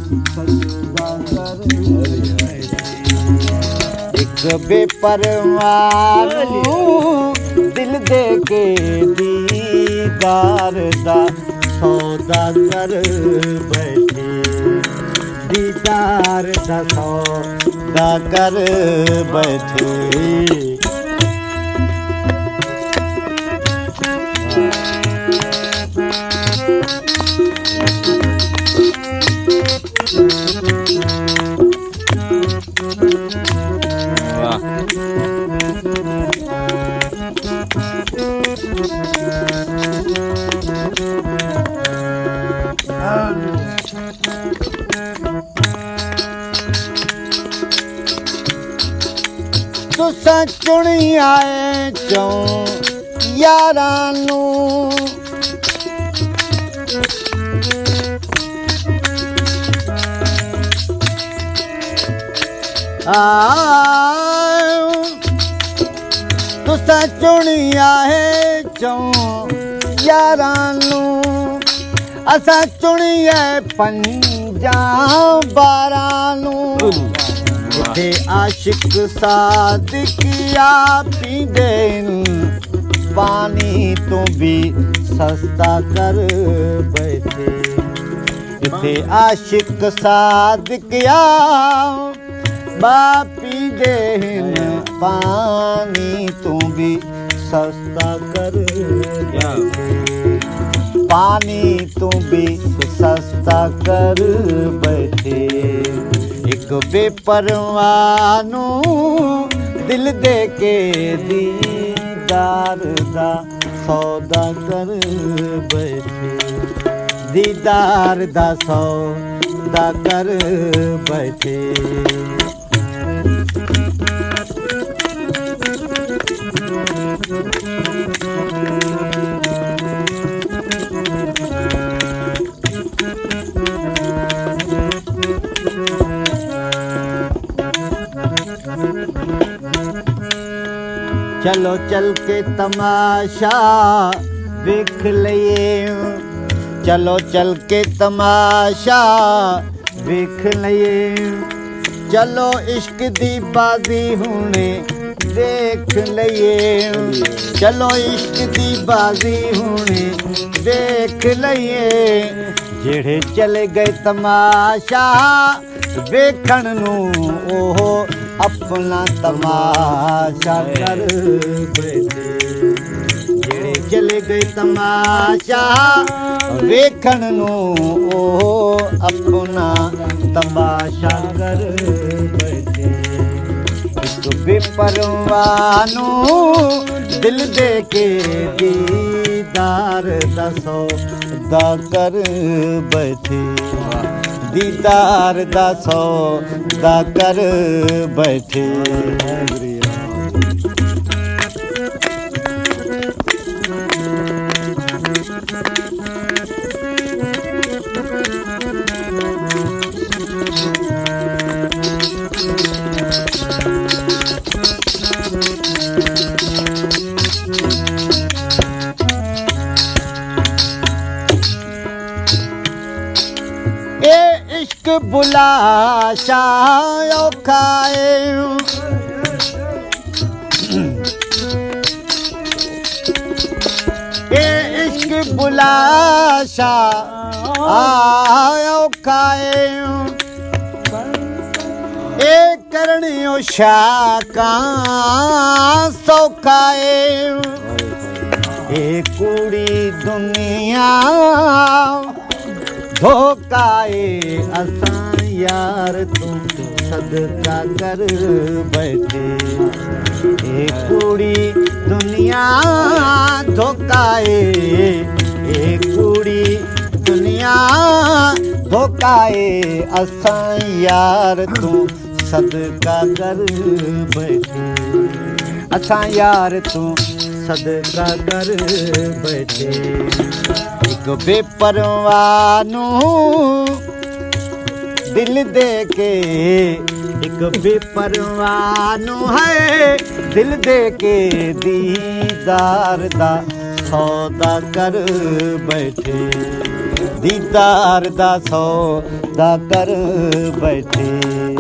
ਸਜਦਾ ਕਰ ਇੱਕ ਬੇਪਰਵਾਹ ਨੂੰ ਦਿਲ ਦੇ ਕੇ ਦੀਦਾਰ ਦਾ ਸੌਦਾ ਕਰ ਬੈਠੇ ਦੀਦਾਰ ਦਾ ਸੌਦਾ ਕਰ ਬੈਠੇ ਤੁਸਾਂ ਚੁਣੀ ਆਏ ਚੋਂ ਯਾਰਾਂ ਨੂੰ ਤੁਸਾਂ ਚੁਣੀ ਆਏ ਚੋਂ ਯਾਰਾਂ ਨੂੰ ਅਸਾਂ ਚੁਣੀਏ ਪੰਜਾਂ ਬਾਰਾਂ ਨੂੰ ਜਿੱਥੇ ਆਸ਼ਿਕ ਸਾਦਕਿਆ ਪੀਂਦੇ ਪਾਣੀ ਤੋਂ ਵੀ ਸਸਤਾ ਕਰ ਬੈਠੇ ਜਿੱਥੇ ਆਸ਼ਿਕ ਸਾਦਕਿਆ ਪੀਂਦੇ ਪਾਣੀ ਤੋਂ ਵੀ ਸਸਤਾ ਕਰ ਬੈਠੇ ਪਾਣੀ ਤੋਂ ਵੀ ਸਸਤਾ ਕਰ ਬੈਠੇ ਇੱਕ ਬੇਪਰਵਾਹ ਨੂੰ ਦਿਲ ਦੇ ਕੇ ਦੀਦਾਰ ਦਾ ਸੌਦਾ ਕਰ ਬੈਠੇ ਦੀਦਾਰ ਦਾ ਸੌਦਾ ਕਰ ਬੈਠੇ चलो चल के तमाशा देख लिए चलो चल के तमाशा देख लिए चलो इश्क दी बाजी हुणे देख लिए चलो इश्क दी बाजी हुणे देख लिए जेड़े चले गए तमाशा वेखण नूं ओहो अपना तमाशा कर बैठे जेड़े चले गए तमाशा वेखण नूं ओह अपना तमाशा कर बैठे एक बेपरवाह नूं दिल दे के दीदार दा सौदा कर बैठे दीदार दा सौदा कर बैठे इश्क बुला शायो खाए इश्क बुला शायो खाए करनियो शाका सौखाए कुड़ी दुनिया धोखाए असां यार तू सदका कर बैठे कुड़ी दुनिया धोखाए कुड़ी दुनिया धोखाए असां यार तू सदका कर बैठे असां यार तू सदका कर बैठे एक बेपरवाह नूं दिल दे के एक बेपरवाह नूं है दिल दे के दीदार दा ਸੌਦਾ ਕਰ ਬੈਠੇ ਦੀਦਾਰ ਦਾ ਸੌਦਾ ਕਰ ਬੈਠੇ